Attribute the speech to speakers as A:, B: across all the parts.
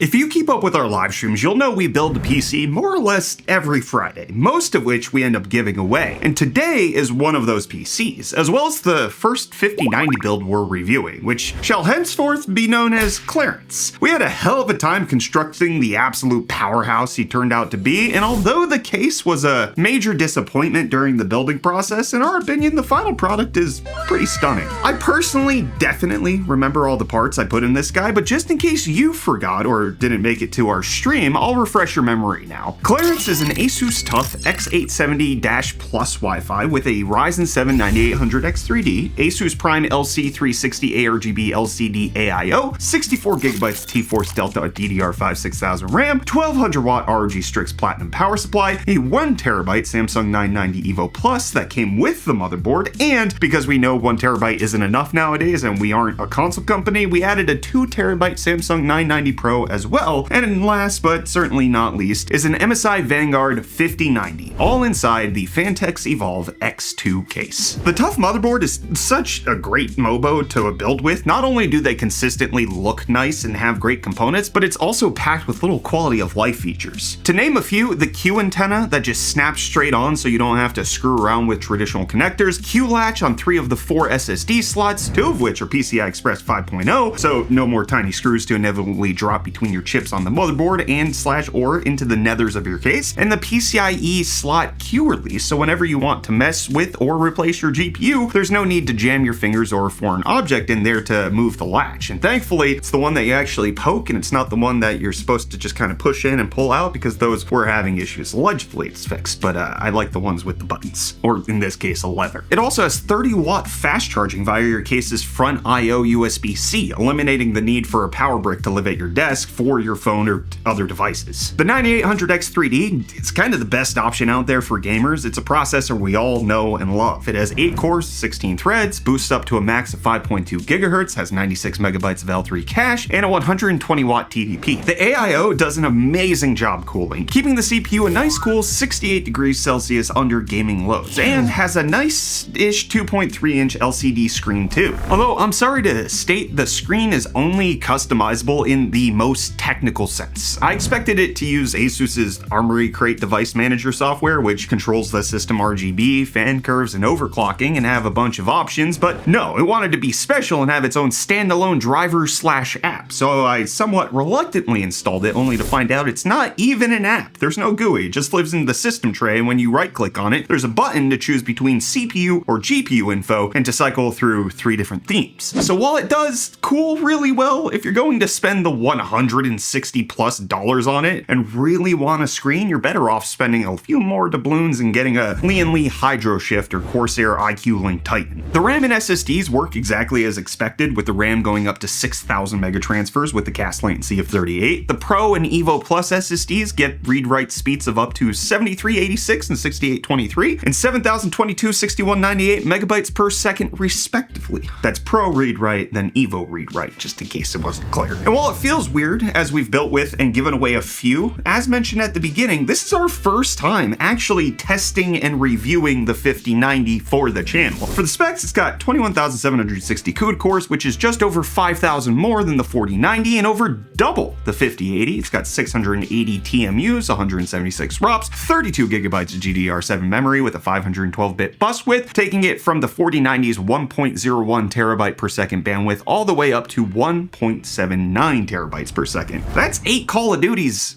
A: If you keep up with our live streams, you'll know we build a PC more or less every Friday, most of which we end up giving away. And today is one of those PCs, as well as the first 5090 build we're reviewing, which shall henceforth be known as Clarence. We had a hell of a time constructing the absolute powerhouse he turned out to be, and although the case was a major disappointment during the building process, in our opinion, the final product is pretty stunning. I personally definitely remember all the parts I put in this guy, but just in case you forgot or didn't make it to our stream, I'll refresh your memory now. Clarence is an Asus TUF X870-Plus Wi-Fi with a Ryzen 7 9800X3D, Asus Prime LC360 ARGB LCD AIO, 64GB T-Force Delta DDR5 6000 RAM, 1200 watt ROG Strix Platinum power supply, a 1TB Samsung 990 Evo Plus that came with the motherboard, and because we know 1TB isn't enough nowadays and we aren't a console company, we added a 2TB Samsung 990 Pro as well, and last but certainly not least is an MSI Vanguard 5090, all inside the Phanteks Evolv X2 case. The TUF motherboard is such a great MOBO to build with. Not only do they consistently look nice and have great components, but it's also packed with little quality of life features. To name a few, the Q antenna that just snaps straight on so you don't have to screw around with traditional connectors, Q latch on 3 of the 4 SSD slots, 2 of which are PCI Express 5.0, so no more tiny screws to inevitably drop between your chips on the motherboard and/or into the nethers of your case, and the PCIe slot Q release, so whenever you want to mess with or replace your GPU, there's no need to jam your fingers or a foreign object in there to move the latch. And thankfully, it's the one that you actually poke, and it's not the one that you're supposed to just kind of push in and pull out, because those were having issues. Allegedly, it's fixed, but I like the ones with the buttons, or in this case, a lever. It also has 30-watt fast charging via your case's front I/O USB-C, eliminating the need for a power brick to live at your desk for your phone or other devices. The 9800X3D, it's kind of the best option out there for gamers. It's a processor we all know and love. It has 8 cores, 16 threads, boosts up to a max of 5.2 GHz, has 96 megabytes of L3 cache, and a 120 watt TDP. The AIO does an amazing job cooling, keeping the CPU a nice cool 68 degrees Celsius under gaming loads, and has a nice-ish 2.3-inch LCD screen too. Although I'm sorry to state, the screen is only customizable in the most technical sense. I expected it to use Asus's Armory Crate device manager software, which controls the system RGB, fan curves, and overclocking, and have a bunch of options, but no, it wanted to be special and have its own standalone driver/app, so I somewhat reluctantly installed it, only to find out it's not even an app. There's no GUI, it just lives in the system tray, and when you right-click on it, there's a button to choose between CPU or GPU info and to cycle through 3 different themes. So while it does cool really well, if you're going to spend the $160+ on it and really want a screen, you're better off spending a few more doubloons and getting a Lee & Hydro Shift or Corsair IQ Link Titan. The RAM and SSDs work exactly as expected, with the RAM going up to 6,000 megatransfers with the cast latency of 38. The Pro and Evo Plus SSDs get read-write speeds of up to 7386 and 6823 and 7022 6198 megabytes per second respectively. That's Pro read-write, then Evo read-write, just in case it wasn't clear. And while it feels weird, as we've built with and given away a few, as mentioned at the beginning, this is our first time actually testing and reviewing the 5090 for the channel. For the specs, it's got 21,760 CUDA cores, which is just over 5,000 more than the 4090 and over double the 5080. It's got 680 TMUs, 176 ROPs, 32 gigabytes of GDDR7 memory with a 512-bit bus width, taking it from the 4090's 1.01 terabyte per second bandwidth all the way up to 1.79 terabytes per second. That's 8 Call of Duties.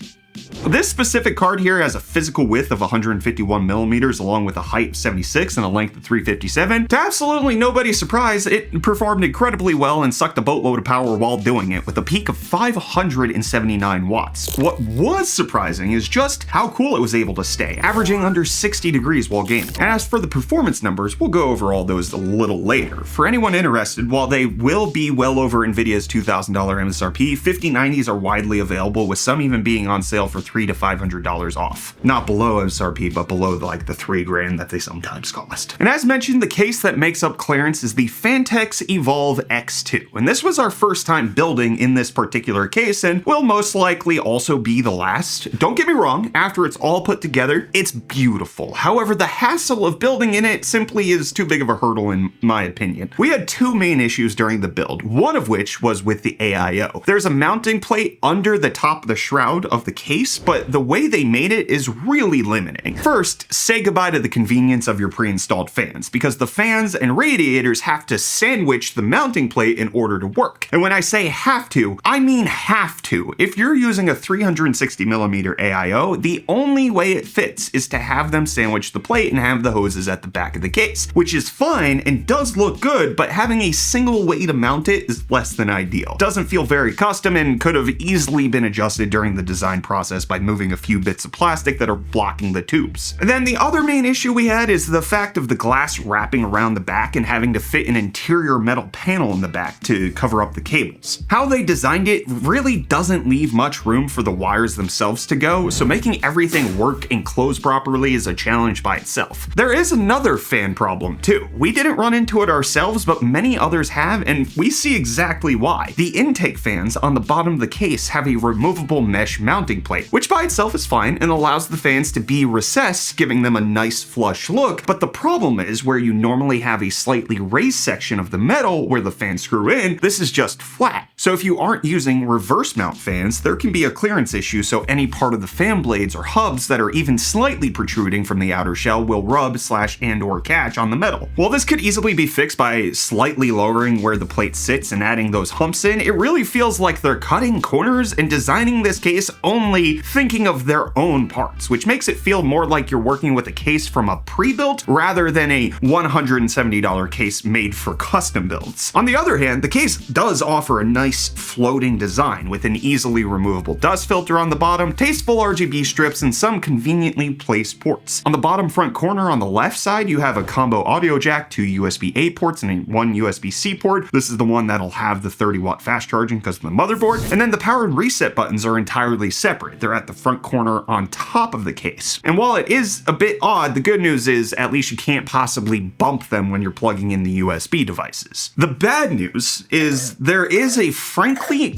A: This specific card here has a physical width of 151 millimeters along with a height of 76 and a length of 357. To absolutely nobody's surprise, it performed incredibly well and sucked a boatload of power while doing it, with a peak of 579 watts. What was surprising is just how cool it was able to stay, averaging under 60 degrees while gaming. And as for the performance numbers, we'll go over all those a little later. For anyone interested, while they will be well over Nvidia's $2,000 MSRP, 5090s are widely available, with some even being on sale for $300 to $500 off. Not below MSRP, but below like the $3,000 that they sometimes cost. And as mentioned, the case that makes up clearance is the Phanteks Evolv X2. And this was our first time building in this particular case and will most likely also be the last. Don't get me wrong, after it's all put together, it's beautiful. However, the hassle of building in it simply is too big of a hurdle in my opinion. We had two main issues during the build, one of which was with the AIO. There's a mounting plate under the top of the shroud of the case, but the way they made it is really limiting. First, say goodbye to the convenience of your pre-installed fans, because the fans and radiators have to sandwich the mounting plate in order to work. And when I say have to, I mean have to. If you're using a 360mm AIO, the only way it fits is to have them sandwich the plate and have the hoses at the back of the case, which is fine and does look good, but having a single way to mount it is less than ideal. Doesn't feel very custom and could have easily been adjusted during the design process by moving a few bits of plastic that are blocking the tubes. And then the other main issue we had is the fact of the glass wrapping around the back and having to fit an interior metal panel in the back to cover up the cables. How they designed it really doesn't leave much room for the wires themselves to go, so making everything work and close properly is a challenge by itself. There is another fan problem too. We didn't run into it ourselves, but many others have, and we see exactly why. The intake fans on the bottom of the case have a removable mesh mounting plate, which by itself is fine and allows the fans to be recessed, giving them a nice flush look, but the problem is where you normally have a slightly raised section of the metal where the fans screw in, this is just flat. So if you aren't using reverse mount fans, there can be a clearance issue, so any part of the fan blades or hubs that are even slightly protruding from the outer shell will rub /and/or catch on the metal. While this could easily be fixed by slightly lowering where the plate sits and adding those humps in, it really feels like they're cutting corners and designing this case only thinking of their own parts, which makes it feel more like you're working with a case from a pre-built rather than a $170 case made for custom builds. On the other hand, the case does offer a nice floating design with an easily removable dust filter on the bottom, tasteful RGB strips, and some conveniently placed ports. On the bottom front corner on the left side, you have a combo audio jack, 2 USB-A ports, and one USB-C port. This is the one that'll have the 30-watt fast charging because of the motherboard. And then the power and reset buttons are entirely separate. They're at the front corner on top of the case. And while it is a bit odd, the good news is at least you can't possibly bump them when you're plugging in the USB devices. The bad news is there is a frankly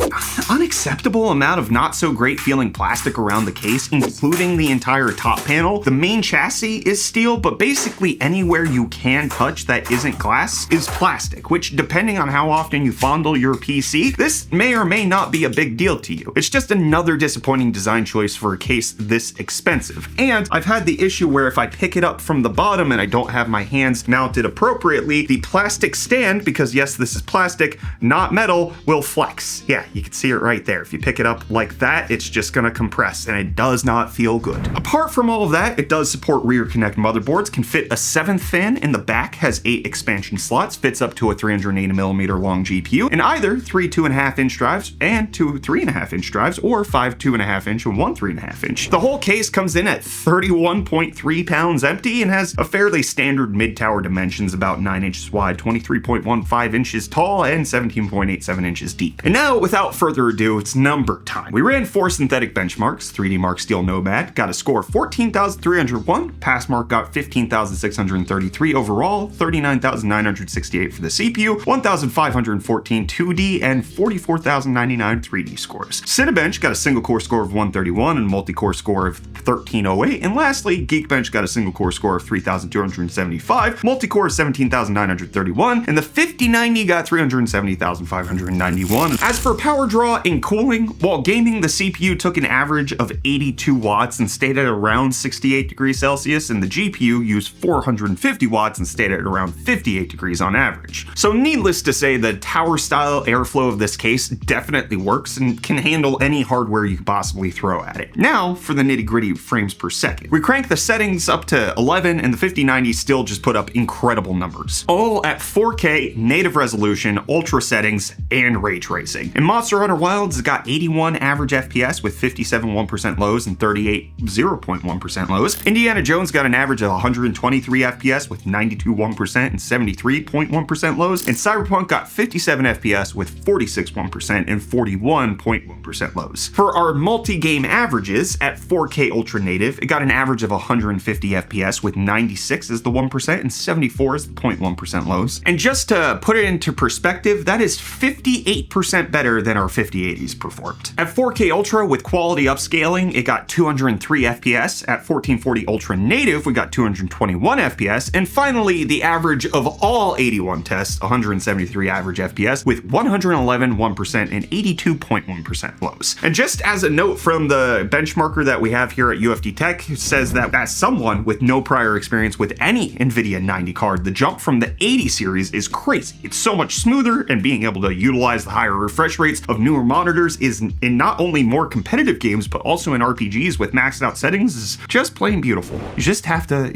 A: unacceptable amount of not so great feeling plastic around the case, including the entire top panel. The main chassis is steel, but basically anywhere you can touch that isn't glass is plastic, which depending on how often you fondle your PC, this may or may not be a big deal to you. It's just another disappointing design choice for a case this expensive. And I've had the issue where if I pick it up from the bottom and I don't have my hands mounted appropriately, the plastic stand, because yes, this is plastic, not metal, will flex. Yeah, you can see it right there. If you pick it up like that, it's just gonna compress and it does not feel good. Apart from all of that, it does support rear connect motherboards, can fit a 7th fan in the back, has 8 expansion slots, fits up to a 380mm long GPU, and either 3 2.5-inch drives and 2 3.5-inch drives, or 5 2.5-inch and 1 3.5-inch. The whole case comes in at 31.3 pounds empty and has a fairly standard mid-tower dimensions, about 9 inches wide, 23.15 inches tall, and 17.87 inches deep. And now, without further ado, it's number time. We ran 4 synthetic benchmarks. 3D Mark Steel Nomad got a score of 14,301, Passmark got 15,633 overall, 39,968 for the CPU, 1,514 2D, and 44,099 3D scores. Cinebench got a single core score of 131 and multi-core score of 1308, and lastly, Geekbench got a single core score of 3,275, multi-core 17,931, and the 5090 got 370,591. As for power draw and cooling, while gaming, the CPU took an average of 82 watts and stayed at around 68 degrees Celsius, and the GPU used 450 watts and stayed at around 58 degrees on average. So needless to say, the tower style airflow of this case definitely works and can handle any hardware you could possibly throw at it. Now for the nitty gritty frames per second. We cranked the settings up to 11 and the 5090 still just put up incredible numbers. All at 4K, native resolution, ultra settings, and ray tracing. And Monster Hunter Wilds has got 81 average FPS with 57.1% lows and 38 0.1% lows. Indiana Jones got an average of 123 FPS with 92.1% and 73.1% lows. And Cyberpunk got 57 FPS with 46.1% and 41.1% lows. For our multi-game game averages at 4K Ultra Native, it got an average of 150 FPS with 96 as the 1% and 74 as the 0.1% lows. And just to put it into perspective, that is 58% better than our 5080s performed. At 4K Ultra with quality upscaling, it got 203 FPS. At 1440 Ultra Native, we got 221 FPS. And finally, the average of all 81 tests, 173 average FPS with 111 1% and 82.1% lows. And just as a note from the benchmarker that we have here at UFD Tech, it says that as someone with no prior experience with any NVIDIA 90 card, the jump from the 80 series is crazy. It's so much smoother, and being able to utilize the higher refresh rates of newer monitors is in not only more competitive games, but also in RPGs with maxed out settings is just plain beautiful. You just have to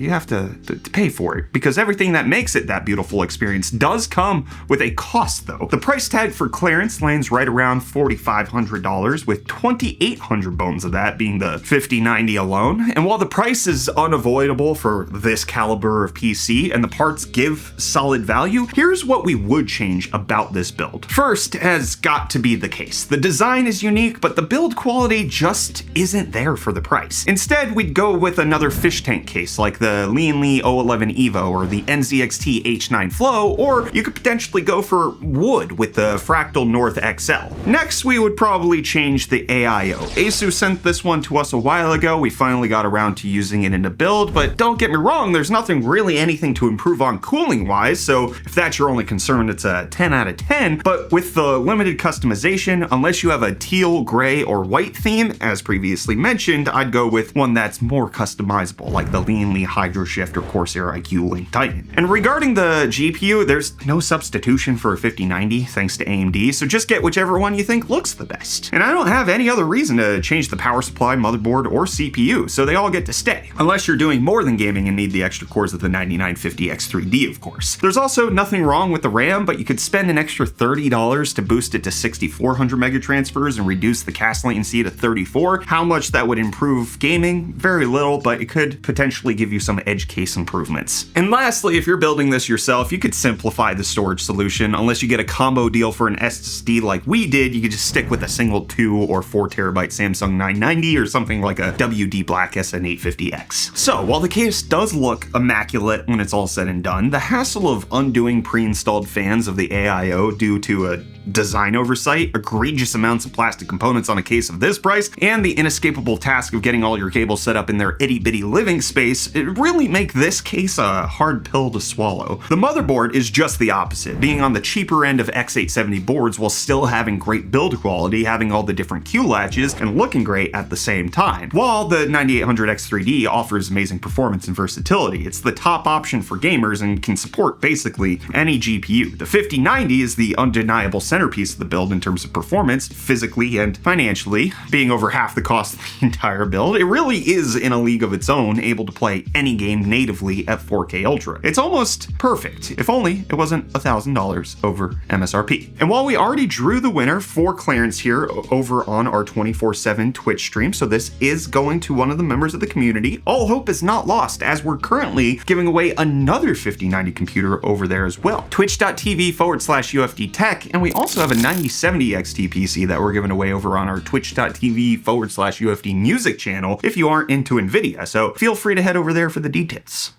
A: pay for it, because everything that makes it that beautiful experience does come with a cost though. The price tag for clearance lands right around $4,500, with 2,800 bones of that being the 5090 alone. And while the price is unavoidable for this caliber of PC and the parts give solid value, here's what we would change about this build. First has got to be the case. The design is unique, but the build quality just isn't there for the price. Instead, we'd go with another fish tank case like the Leanly 011 Evo or the NZXT H9 Flow, or you could potentially go for wood with the Fractal North XL. Next, we would probably change the AIO. Asus sent this one to us a while ago. We finally got around to using it in a build, but don't get me wrong, there's nothing really anything to improve on cooling wise, so if that's your only concern, it's a 10 out of 10, but with the limited customization, unless you have a teal, gray, or white theme, as previously mentioned, I'd go with one that's more customizable, like the Leanly Hydro Shift or Corsair IQ Link Titan. And regarding the GPU, there's no substitution for a 5090 thanks to AMD, so just get whichever one you think looks the best. And I don't have any other reason to change the power supply, motherboard, or CPU, so they all get to stay. Unless you're doing more than gaming and need the extra cores of the 9950X3D, of course. There's also nothing wrong with the RAM, but you could spend an extra $30 to boost it to 6400 megatransfers and reduce the cast latency to 34. How much that would improve gaming? Very little, but it could potentially give you some edge case improvements. And lastly, if you're building this yourself, you could simplify the storage solution. Unless you get a combo deal for an SSD like we did, you could just stick with a single 2 or 4 terabyte Samsung 990 or something like a WD Black SN850X. So while the case does look immaculate when it's all said and done, the hassle of undoing pre-installed fans of the AIO due to a design oversight, egregious amounts of plastic components on a case of this price, and the inescapable task of getting all your cables set up in their itty-bitty living space, it really make this case a hard pill to swallow. The motherboard is just the opposite, being on the cheaper end of X870 boards while still having great build quality, having all the different Q latches, and looking great at the same time. While the 9800X3D offers amazing performance and versatility, it's the top option for gamers and can support basically any GPU. The 5090 is the undeniable centerpiece of the build in terms of performance, physically and financially, being over half the cost of the entire build. It really is in a league of its own, able to play any game natively at 4K Ultra. It's almost perfect, if only it wasn't $1,000 over MSRP. And while we already drew the winner for clearance here over on our 24/7 Twitch stream, so this is going to one of the members of the community, all hope is not lost, as we're currently giving away another 5090 computer over there as well. Twitch.tv/UFD Tech, and we also have a 9070 XT PC that we're giving away over on our Twitch.tv/UFD Music channel if you aren't into NVIDIA, so feel free to head over there for the details.